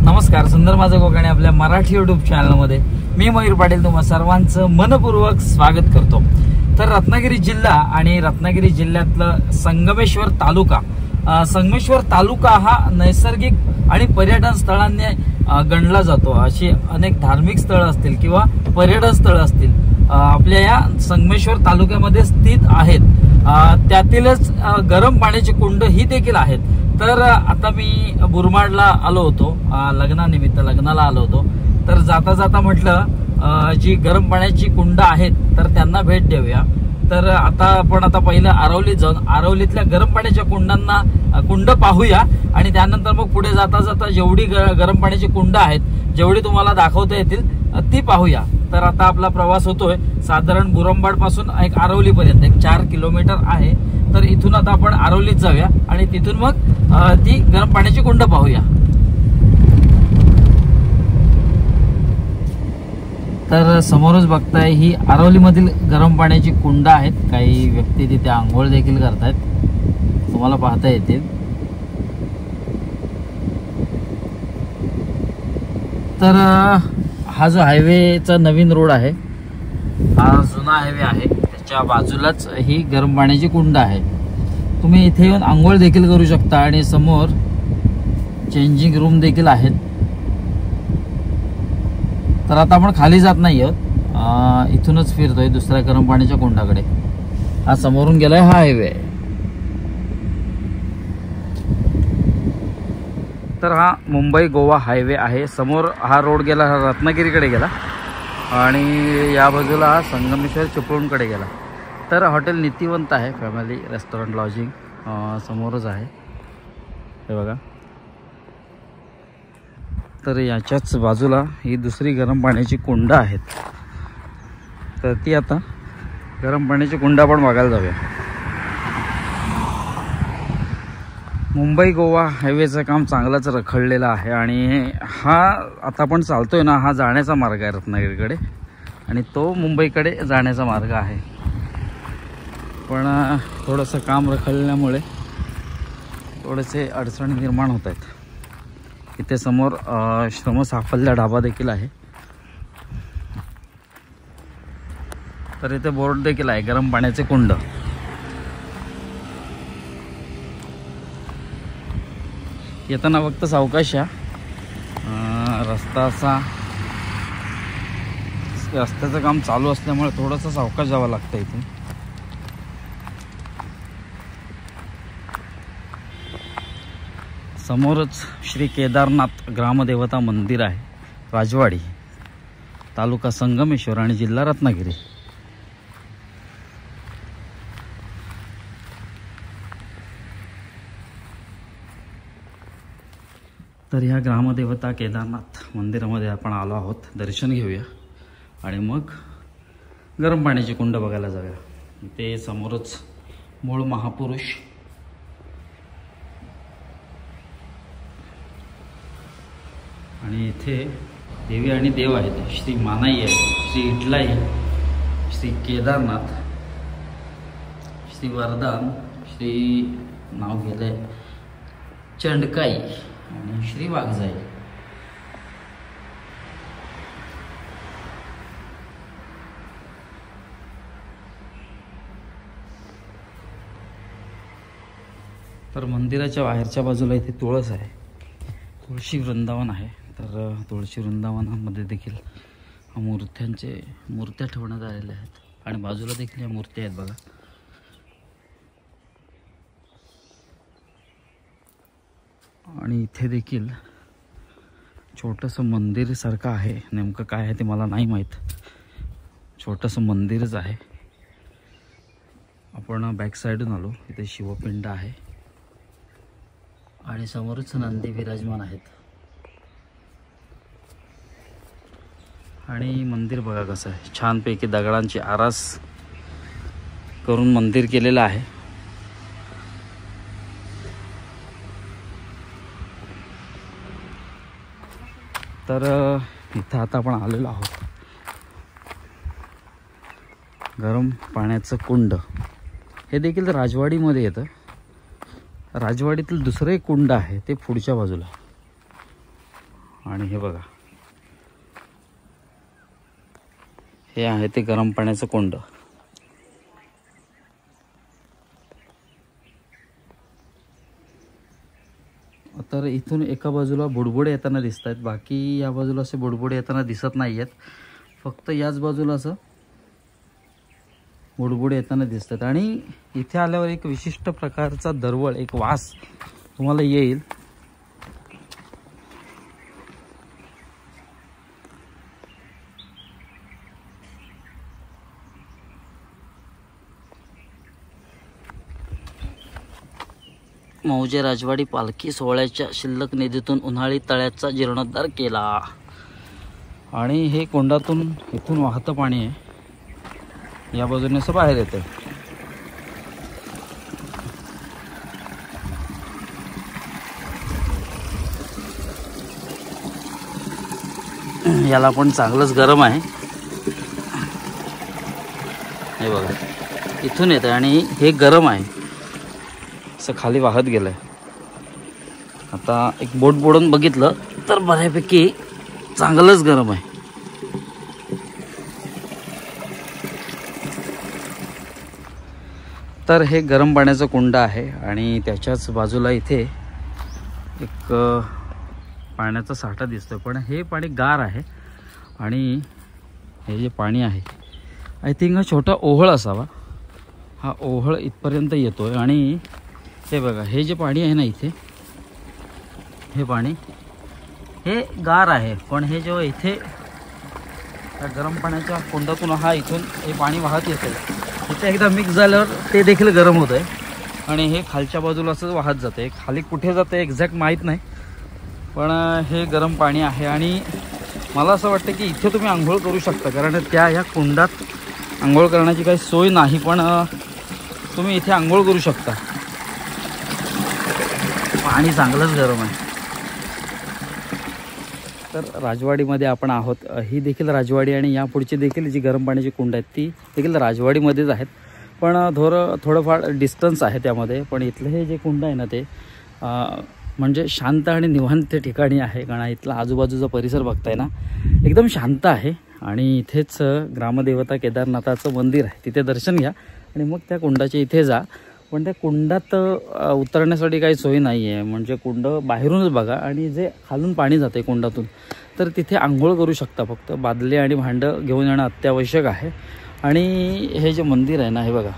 नमस्कार, सुंदर माझं कोकणी आपल्या मराठी यूट्यूब चॅनलमध्ये मी मयूर पाटील तुम्हा सर्वांचं मनपूर्वक स्वागत करतो। तर रत्नागिरी जिल्हा आणि रत्नागिरी जिल्ह्यातलं संगमेश्वर तालुका हा नैसर्गिक आणि पर्यटन स्थळांनी गणला जातो। अशी अनेक धार्मिक स्थळं असतील किंवा पर्यटन स्थळं असतील आपल्या या संगमेश्वर तालुक्यामध्ये स्थित आहेत। त्यातीलच गरम पाण्याची कुंड ही देखील आहेत। तर आता मी बुरमाडला आलो होतो, लग्नाला आलो होतो। तर जाता जाता म्हटलं जी गरम पाण्याची कुंड आहेत तर त्यांना भेट देऊया। तर आता पहिलं आरवलीत जाऊन आरवलीतल्या गरम पाण्याच्या कुंड पाहूया आणि त्यानंतर मग पुढे जाता जाता जेवढी गरम पाण्याची कुंड आहेत जेवढी तुम्हाला दाखवता येतील ती पाहूया। तर आता आपला प्रवास होतोय साधारण बुरंबाड पासून एक आरवली पर्यंत, एक 4 किलोमीटर आहे। तर इथून आता आपण आरवलीत जाऊया आणि तिथून मग ती गरम पाण्याची कुंड पाहूया। तर समोरच बघताय ही आरवलीमधील गरम पाण्याची कुंड आहेत। काही व्यक्ती तिथे आंघोळ देखील करतायत, तुम्हाला पाहता येतील। तर हा जो हायवेचा नवीन रोड आहे हा जुना हायवे आहे, त्याच्या बाजूलाच ही गरम पाण्याची कुंड आहे। तुम्ही इथे येऊन आंघोळ देखील करू शकता आणि समोर चेंजिंग रूम देखील आहेत। तर आता आपण खाली जात नाही आहोत, इथूनच फिरतोय दुसऱ्या गरम पाण्याच्या कुंडाकडे। हा समोरून गेलाय हा हायवे। तर हा मुंबई गोवा हायवे आहे। समोर हा रोड गेला, हा रत्नागिरीकडे गेला आणि या बाजूला हा संगमेश्वर चिपळूणकडे गेला। तर हॉटेल नीतिवंत आहे, फॅमिली रेस्टॉरंट लॉजिंग समोरच आहे, हे बघा। तर याच्याच बाजूला ही दुसरी गरम पाण्याची कुंड आहेत। तर ती आता गरम पाण्याची कुंड आपण बघायला जाऊया। मुंबई गोवा हायवेचं काम चांगलंच रखडलेलं आहे आणि हा आता आपण चालतोय ना, हा जाण्याचा मार्ग आहे रत्नागिरीकडे आणि तो मुंबईकडे जाण्याचा मार्ग आहे। पण थोडंसं काम रखडल्यामुळे थोडेसे अडचणी निर्माण होत आहेत। इथे समोर श्रमसाफल्य ढाबा देखील आहे। तर इथे बोर्ड देखील आहे गरम पाण्याचे कुंड। येताना फक्त सावकाश या, रस्त्याचं काम चालू असल्यामुळे थोडंसं सावकाश जावं लागतं इथून। समोरच श्री केदारनाथ ग्रामदेवता मंदिर आहे, राजवाडी, तालुका संगमेश्वर आणि जिल्हा रत्नागिरी। तर ह्या ग्रामदेवता केदारनाथ मंदिरामध्ये आपण आलो आहोत, दर्शन घेऊया आणि मग गरम पाण्याची कुंड बघायला जाऊया। ते समोरच मूळ महापुरुष आणि इथे देवी आणि देव आहेत, श्री मानाई आहे, श्री इटलाई, श्री केदारनाथ, श्री वरदान, श्री नाव गेलंय चंडकाई आणि श्री वाघजाई। तर मंदिराच्या बाहेरच्या बाजूला इथे तुळस आहे, तुळशी वृंदावन आहे। तर तुळशी वृंदावनामध्ये देखील मूर्त्या ठेवण्यात आलेल्या आहेत आणि बाजूला देखील या मूर्त्या आहेत बघा। आणि इथे देखील छोटंसं मंदिर सारखं आहे, नेमकं काय आहे ते मला नाही माहीत, छोटंसं मंदिरच आहे। आपण बॅक साईडून आलो, इथे शिवपिंड आहे आणि समोरच नंदी विराजमान आहेत। आणि मंदिर बघा कसं आहे, छानपैकी दगडांची आरास करून मंदिर केलेलं आहे। तर इथं आता आपण आलेलो आहोत गरम पाण्याचं कुंड। हे देखील राजवाडीमध्ये येतं। राजवाडीतील दुसरं एक कुंड आहे ते पुढच्या बाजूला। आणि हे बघा, हे आहे ते गरम पाण्याचं कुंड. तर इथून एका बाजूला बुडबुडे येताना दिसत आहेत, बाकी या बाजूला असे बुडबुडे येताना दिसत नाही आहेत. फक्त याच बाजूला असं बुडबुडे येताना दिसतात. आणि इथे आल्यावर एक विशिष्ट प्रकारचा दरवळ, एक वास तुम्हाला येईल. मौजे राजवाडी पालखी सोहळ्याच्या शिल्लक निधीतून उन्हाळी तळ्याचा जीर्णोद्धार केला. आणि हे कोंडातून इथून वाहतं पाणी आहे, या बाजूने असं बाहेर येतं. याला पण चांगलंच गरम आहे. हे बघा, इथून येतं आणि हे गरम आहे, असं खाली वाहत गेलंय. आता एक बोट बुडून बघितलं तर बऱ्यापैकी चांगलंच गरम आहे. तर हे गरम पाण्याचं कुंड आहे आणि त्याच्याच बाजूला इथे एक पाण्याचा साठा दिसतोय, पण हे पाणी गार आहे. आणि हे जे पाणी आहे, आय थिंक हा छोटा ओहळ असावा. हा ओहळ इथपर्यंत येतोय. आणि हे बघा, हे जे पाणी आहे ना इथे, हे पाणी हे गार आहे, पण हे जेव्हा इथे त्या गरम पाण्याच्या कुंडातून इथून हे पाणी वाहत येतं, इथे एकदा मिक्स झाल्यावर ते देखील गरम होतं आहे. आणि हे खालच्या बाजूला असं वाहत जातं आहे. खाली कुठे जातं एक्झॅक्ट माहीत नाही, पण हे गरम पाणी आहे. आणि मला असं वाटतं की इथे तुम्ही आंघोळ करू शकता, कारण ह्या कुंडात आंघोळ करण्याची काही सोय नाही, पण तुम्ही इथे आंघोळ करू शकता. पाणी चांगलंच गरम आहे. तर राजवाडीमध्ये आपण आहोत. ही देखील राजवाडी आणि या पुढची देखील जी गरम पाण्याची कुंड आहेत ती देखील राजवाडीमध्येच आहेत, पण थोडंफार डिस्टन्स आहे त्यामध्ये. पण इथलं हे जे कुंड आहे ना ते म्हणजे शांत आणि निवांत ठिकाणी आहे, कारण इथला आजूबाजूचा परिसर बघताय ना एकदम शांत आहे. आणि इथेच ग्रामदेवता केदारनाथाचं मंदिर आहे, तिथे दर्शन घ्या आणि मग त्या कुंडाच्या इथे जा. पण त्या कुंडात उतरण्यासाठी काही सोय नाही आहे, म्हणजे कुंड बाहेरूनच बघा. आणि जे खालून पाणी जाते कुंडातून, तर तिथे आंघोळ करू शकता. फक्त बादली आणि भांडं घेऊन येणं अत्यावश्यक आहे. आणि हे जे मंदिर आहे ना, हे बघा,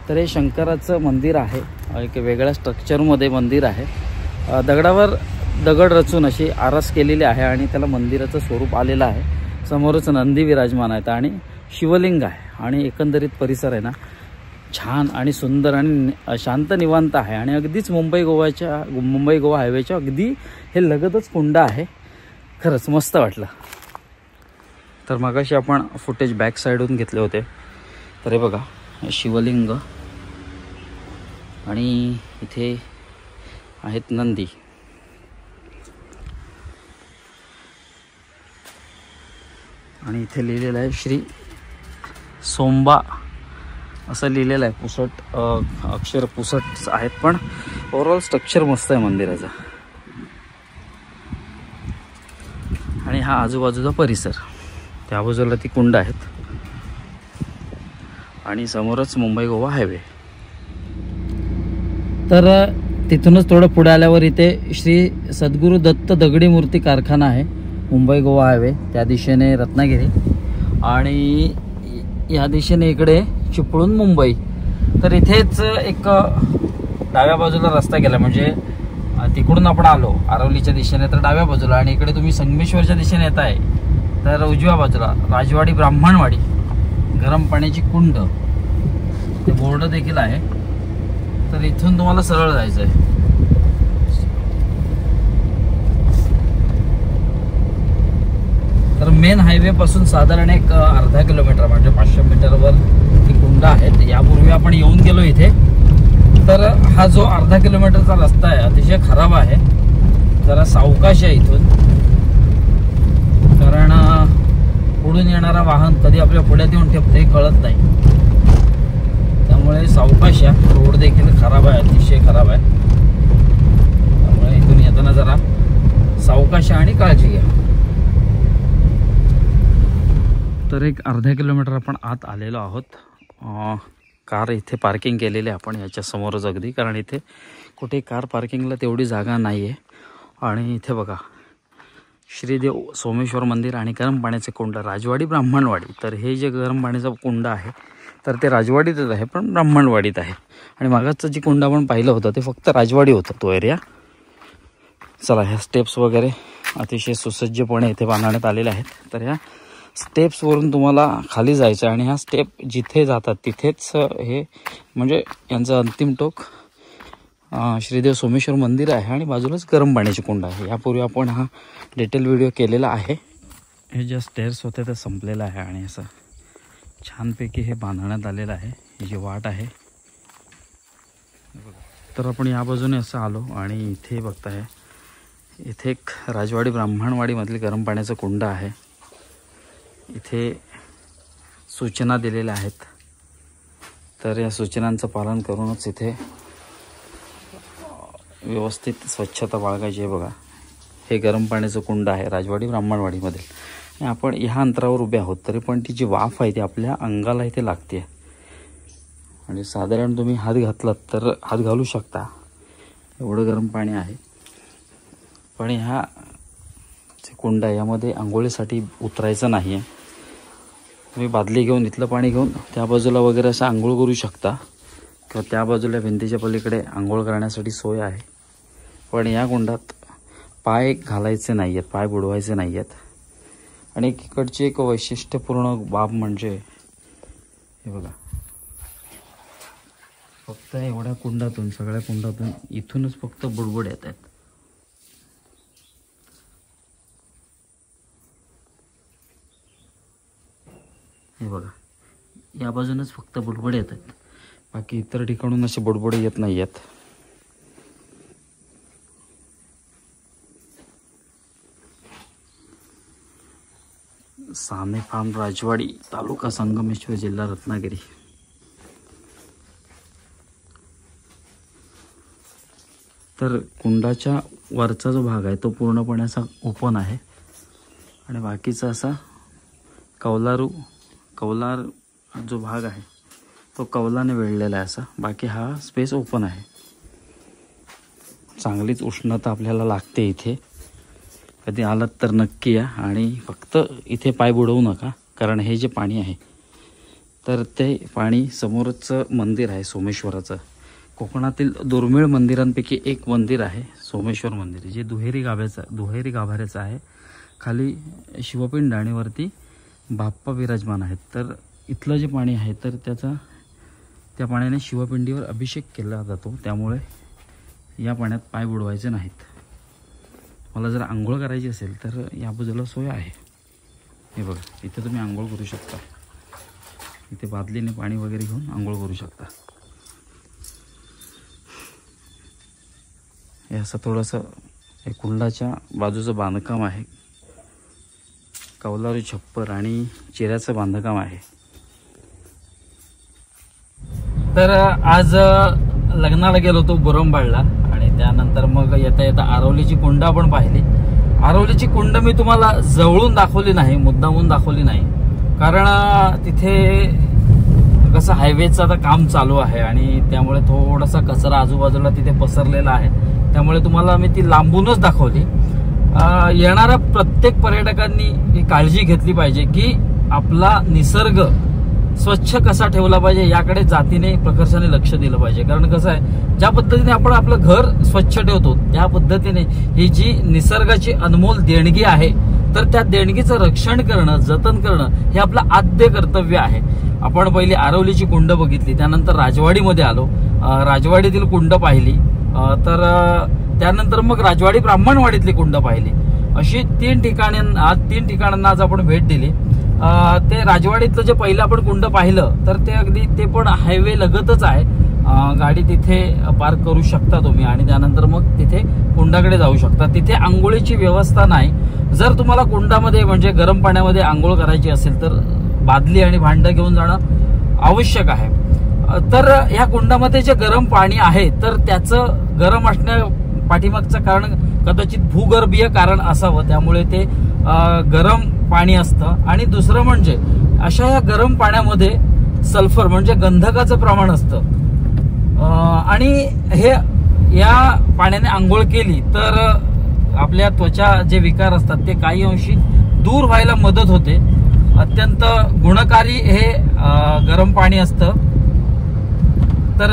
तर हे शंकराचं मंदिर आहे. एक वेगळ्या स्ट्रक्चरमध्ये मंदिर आहे. दगडावर दगड रचून अशी आरास केलेली आहे आणि त्याला मंदिराचं स्वरूप आलेलं आहे. समोरच नंदी विराजमान आहेत आणि शिवलिंग आहे. आणि एकंदरीत परिसर आहे ना छान आणि सुंदर आणि शांत निवांत आहे. आणि अगदीच मुंबई गोवा हायवेच्या अगदी हे लगतच कुंड आहे. खरंच मस्त वाटलं. तर मगाशी आपण फुटेज बॅक साईडहून घेतले होते. तर हे बघा, शिवलिंग आणि इथे आहेत नंदी. आणि इथे लिहिलेलं आहे श्री सोंबा असं लिहिलेलं आहे. पुसट अक्षर पुसट आहेत, पण ओव्हरऑल स्ट्रक्चर मस्त आहे मंदिराचा. आणि हा आजूबाजूचा परिसर, त्या बाजूला ती कुंड आहेत आणि समोरच मुंबई गोवा हायवे. तर तिथूनच थोडं पुढे आल्यावर इथे श्री सद्गुरू दत्त दगडी मूर्ती कारखाना आहे. मुंबई गोवा हायवे त्या दिशेने रत्नागिरी आणि या दिशेने इकडे चिपळूण मुंबई. तर इथेच एक डाव्या बाजूला रस्ता गेला, म्हणजे तिकडून आपण आलो आरवलीच्या दिशेने तर डाव्या बाजूला, आणि इकडे तुम्ही संगमेश्वरच्या दिशेने येत आहे तर उजव्या बाजूला राजवाडी ब्राह्मणवाडी गरम पाण्याची कुंड ते बोर्ड देखील आहे. तर इथून तुम्हाला सरळ जायचं आहे. तर मेन हायवे पासून साधारण एक अर्धा किलोमीटर म्हणजे 500 मीटरवर ही कुंड आहेत. यापूर्वी आपण येऊन गेलो इथे. तर हा जो अर्धा किलोमीटरचा रस्ता आहे अतिशय खराब आहे, जरा सावकाश आहे इथून, कारण पुढून येणारा वाहन कधी आपल्या पुढ्यात येऊन ठेपतं हे कळत नाही. त्यामुळे सावकाश आहे. रोड देखील खराब आहे, अतिशय खराब आहे. त्यामुळे इथून येताना जरा सावकाश आणि काळजी घ्या. तर एक अर्धा किलोमीटर आपण आत आलेलो आहोत. कार इथे पार्किंग केलेली आहे आपण याच्या समोरच अगदी, कारण इथे कुठे कार पार्किंगला तेवढी जागा नाही आहे. आणि इथे बघा श्रीदेव सोमेश्वर मंदिर आणि गरम पाण्याचे कुंड राजवाडी ब्राह्मणवाडी. तर हे जे गरम पाण्याचा कुंड आहे तर ते राजवाडीतच आहे पण ब्राह्मणवाडीत आहे. आणि मागाचं जे कुंड आपण पाहिलं होतं ते फक्त राजवाडी होतं तो एरिया. चला ह्या स्टेप्स वगैरे अतिशय सुसज्जपणे इथे बांधण्यात आलेले आहेत. तर ह्या स्टेप्सवरून तुम्हाला खाली जायचं आणि ह्या स्टेप जिथे जातात तिथेच हे म्हणजे यांचं अंतिम टोक श्रीदेव सोमेश्वर मंदिर आहे आणि बाजूलाच गरम पाण्याची कुंड आहे. यापूर्वी आपण हा डिटेल व्हिडिओ केलेला आहे. हे जे स्टेअर्स होते ते संपलेलं आहे आणि असं छानपैकी हे बांधण्यात आलेलं आहे. ही जी वाट आहे. तर आपण या बाजूने असं आलो आणि इथे बघताय इथे एक राजवाडी ब्राह्मणवाडीमधली गरम पाण्याचं कुंड आहे. इथे सूचना दिलेल्या आहेत. तर या सूचनांचं पालन करूनच इथे व्यवस्थित स्वच्छता बाळगायची आहे. बघा हे गरम पाण्याचं कुंड आहे राजवाडी ब्राह्मणवाडीमधील. आणि आपण ह्या अंतरावर उभे आहोत तरी पण ती जी वाफ आहे ती आपल्या अंगाला इथे लागते. आणि साधारण तुम्ही हात घातलात तर हात घालू शकता एवढं गरम पाणी आहे. पण ह्या जे कुंड आहे यामध्ये आंघोळीसाठी उतरायचं नाही आहे. तुम्ही बादली घेऊन इथलं पाणी घेऊन त्या बाजूला वगैरे असं आंघोळ करू शकता किंवा त्या बाजूला भिंतीच्या पलीकडे आंघोळ करण्यासाठी सोय आहे. पण या कुंडात पाय घालायचे नाही आहेत, पाय बुडवायचे नाही आहेत. आणि इकडची एक वैशिष्ट्यपूर्ण बाब म्हणजे हे बघा फक्त एवढ्या कुंडातून सगळ्या कुंडातून इथूनच फक्त बुडबुड येत आहेत. हे बघा या बाजूनच फक्त बुडबुडे येत आहेत. बाकी इतर ठिकाणून असे बुडबुडे येत नाही आहेत. साने फार्म राजवाडी तालुका संगमेश्वर जिल्हा रत्नागिरी. तर कुंडाच्या वरचा जो भाग आहे तो पूर्णपणे असा ओपन आहे आणि बाकीचा असा कौलार जो भाग आहे तो कौलाने वेढलेला आहे असा. बाकी हा स्पेस ओपन आहे. चांगलीच उष्णता आपल्याला लागते इथे. कधी आलात तर नक्की या आणि फक्त इथे पाय बुडवू नका, कारण हे जे पाणी आहे तर ते पाणी समोरचं मंदिर आहे सोमेश्वराचं. कोकणातील दुर्मिळ मंदिरांपैकी एक मंदिर आहे सोमेश्वर मंदिर, जे दुहेरी गाभाऱ्याचं आहे. खाली शिवपिंड आणि वरती बाप्पा विराजमान आहेत. तर इथलं जे पाणी आहे तर त्या पाण्याने शिवपिंडीवर अभिषेक केला जातो. त्यामुळे या पाण्यात पाय बुडवायचे नाहीत. मला जर आंघोळ करायची असेल तर या बाजूला सोय आहे. हे बघा इथे तुम्ही आंघोळ करू शकता. इथे बादलीने पाणी वगैरे घेऊन आंघोळ करू शकता. हे असं थोडंसं हे कुंडाच्या बाजूचं बांधकाम आहे. कौलारू छप्पर आणि चिऱ्याचं बांधकाम आहे. तर आज लग्नाला गेलो होतो बुरंबाळला आणि त्यानंतर मग येता येता आरवलीची कुंड आपण पाहिली. आरवलीची कुंड मी तुम्हाला जवळून दाखवली नाही, मुद्दामून दाखवली नाही, कारण तिथे कसं हायवेचं आता काम चालू आहे आणि त्यामुळे थोडासा कचरा आजूबाजूला तिथे पसरलेला आहे. त्यामुळे तुम्हाला मी ती लांबूनच दाखवली. येणाऱ्या प्रत्येक पर्यटकांनी ही काळजी घेतली पाहिजे की आपला निसर्ग स्वच्छ कसा ठेवला पाहिजे याकडे जातीने प्रकर्षाने लक्ष दिलं पाहिजे. कारण कसं आहे, ज्या पद्धतीने आपण आपलं घर स्वच्छ ठेवतो त्या पद्धतीने ही जी निसर्गाची अनमोल देणगी आहे तर त्या देणगीचं रक्षण करणं, जतन करणं हे आपलं आद्य कर्तव्य आहे. आपण पहिली आरवलीची कुंड बघितली, त्यानंतर राजवाडीमध्ये आलो, राजवाडीतील कुंड पाहिली, तर त्यानंतर मग राजवाडी ब्राह्मणवाडीतली कुंड पाहिली. अशी तीन ठिकाणांना आज आपण भेट दिली. ते राजवाडीतलं जे पहिलं आपण कुंड पाहिलं तर ते अगदी ते पण हायवे लगतच आहे. गाडी तिथे पार्क करू शकता तुम्ही आणि त्यानंतर मग तिथे कुंडाकडे जाऊ शकता. तिथे आंघोळीची व्यवस्था नाही. जर तुम्हाला कुंडामध्ये म्हणजे गरम पाण्यामध्ये आंघोळ करायची असेल तर बादली आणि भांडं घेऊन जाणं आवश्यक आहे. तर ह्या कुंडामध्ये जे गरम पाणी आहे तर त्याचं गरम पाठीमागचं कारण कदाचित भूगर्भीय कारण असावं, त्यामुळे ते गरम पाणी असतं. आणि दुसरं म्हणजे अशा या गरम पाण्यामध्ये सल्फर म्हणजे गंधकाचं प्रमाण असतं आणि हे या पाण्याने आंघोळ केली तर आपल्या त्वचा जे विकार असतात ते काही अंशी दूर व्हायला मदत होते. अत्यंत गुणकारी हे गरम पाणी असतं. तर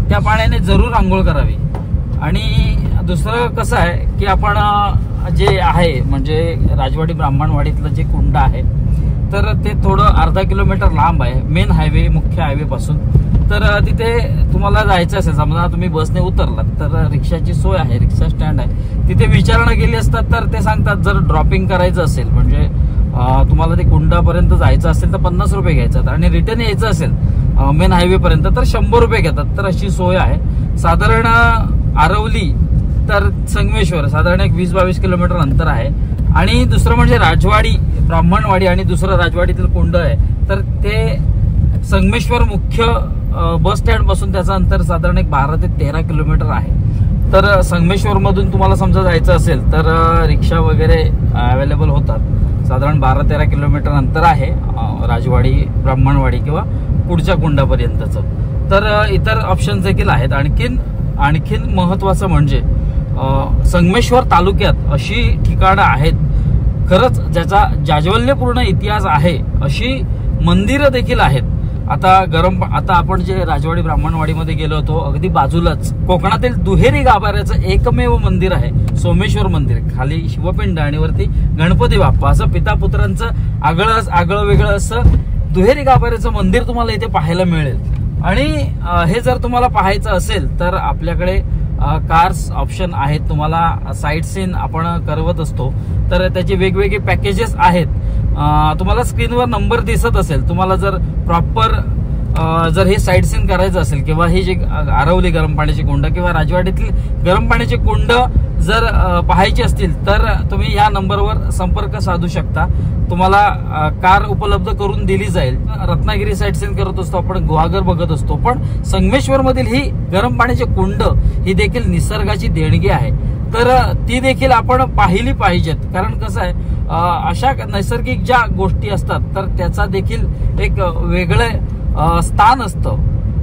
त्या पाण्याने जरूर आंघोळ करावी. आणि दुसरं कसं आहे की आपण जे आहे म्हणजे राजवाडी ब्राह्मणवाडीतलं जे कुंड आहे तर ते थोडं अर्धा किलोमीटर लांब आहे मेन हायवे, मुख्य हायवे पासून. तर तिथे तुम्हाला जायचं असेल, समजा तुम्ही बसने उतरलात तर रिक्षाची सोय आहे, रिक्षा स्टँड आहे. तिथे विचारणा केली असतात तर ते सांगतात जर ड्रॉपिंग करायचं असेल म्हणजे तुम्हाला ते कुंडापर्यंत जायचं असेल तर 50 रुपये घ्यायचं आणि रिटर्न यायचं असेल मेन हायवे पर्यंत तर 100 रुपये घेतात. तर अशी सोय आहे. साधारण आरवली तर संगमेश्वर साधारण एक 20-22 किलोमीटर अंतर आहे. आणि दुसरं म्हणजे राजवाडी ब्राह्मणवाडी आणि दुसरं राजवाडीतील कुंड आहे तर ते संगमेश्वर मुख्य बस स्टँड पासून त्याचं अंतर साधारण एक 12 ते 13 किलोमीटर आहे. तर संगमेश्वर मधून तुम्हाला समजा जायचं असेल तर रिक्षा वगैरे अवेलेबल होतात. साधारण 12-13 किलोमीटर अंतर आहे राजवाडी ब्राह्मणवाडी किंवा पुढच्या कुंडापर्यंतचं. तर इतर ऑप्शन देखील आहेत. आणखीन महत्वाचं म्हणजे संगमेश्वर तालुक्यात अशी ठिकाणं आहेत खरंच ज्याचा जाज्वल्यपूर्ण इतिहास आहे, अशी मंदिरं देखील आहेत. आता आपण जे राजवाडी ब्राह्मणवाडीमध्ये गेलो होतो आगदी बाजूलाच कोकणातील दुहेरी गाभाऱ्याचं एकमेव मंदिर आहे सोमेश्वर मंदिर. खाली शिवपिंड आणि वरती गणपती बाप्पा असं पिता पुत्रांचं आगळं वेगळं असं दुहेरी गाभाऱ्याचं मंदिर तुम्हाला इथे पाहायला मिळेल. आणि हे जर तुम्हाला पाहायचं असेल तर आपल्याकडे कार्स ऑप्शन आहेत. तुम्हाला साईट सीन आपण करवत असतो तर त्याचे वेगवेगळे पॅकेजेस आहेत. तुम्हाला स्क्रीनवर नंबर दिसत असेल. तुम्हाला जर प्रॉपर जर हे साईट सीन करायचं असेल किंवा ही जी आरवली गरम पाण्याची कुंड किंवा राजवाडीतील गरम पाण्याची कुंड जर पाहायची असतील तर तुम्ही या नंबरवर संपर्क साधू शकता. तुम्हाला कार उपलब्ध करून दिली जाईल. रत्नागिरी साईट सीन करत असतो आपण, गुहागर बघत असतो, पण संगमेश्वर मधील ही गरम पाण्याची कुंड ही देखील निसर्गाची देणगी आहे. तर ती देखील आपण पाहिली पाहिजेत. कारण कसं आहे अशा नैसर्गिक ज्या गोष्टी असतात तर त्याचा देखील एक वेगळं स्थान असतं.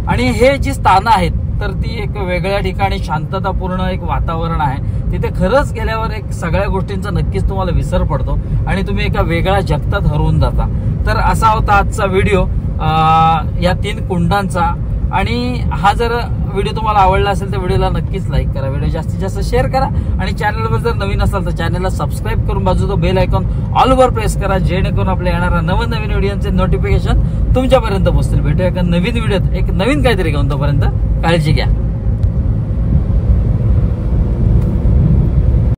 आणि हे जी स्थानं आहेत तर ती एक वेगळ्या ठिकाणी शांततापूर्ण एक वातावरण आहे. तिथे खरंच गेल्यावर एक सगळ्या गोष्टींचा नक्कीच तुम्हाला विसर पडतो आणि तुम्ही एका वेगळ्या जगतात हरवून जाता. तर असा होता आजचा व्हिडिओ या 3 कुंडांचा. आणि हा जर व्हिडिओ तुम्हाला आवडला असेल तर व्हिडिओला नक्कीच लाईक करा, व्हिडिओ जास्तीत जास्त शेअर करा आणि चॅनलवर जर नवीन असाल तर चॅनलला सबस्क्राईब करून बाजूचा बेल आयकॉन ऑलवर प्रेस करा, जेणेकरून आपल्या येणाऱ्या नवीन व्हिडिओचे नोटिफिकेशन तुमच्यापर्यंत पोहोचतील. भेटूया एका नवीन व्हिडिओत एक नवीन काहीतरी घेऊन. तोपर्यंत काळजी घ्या.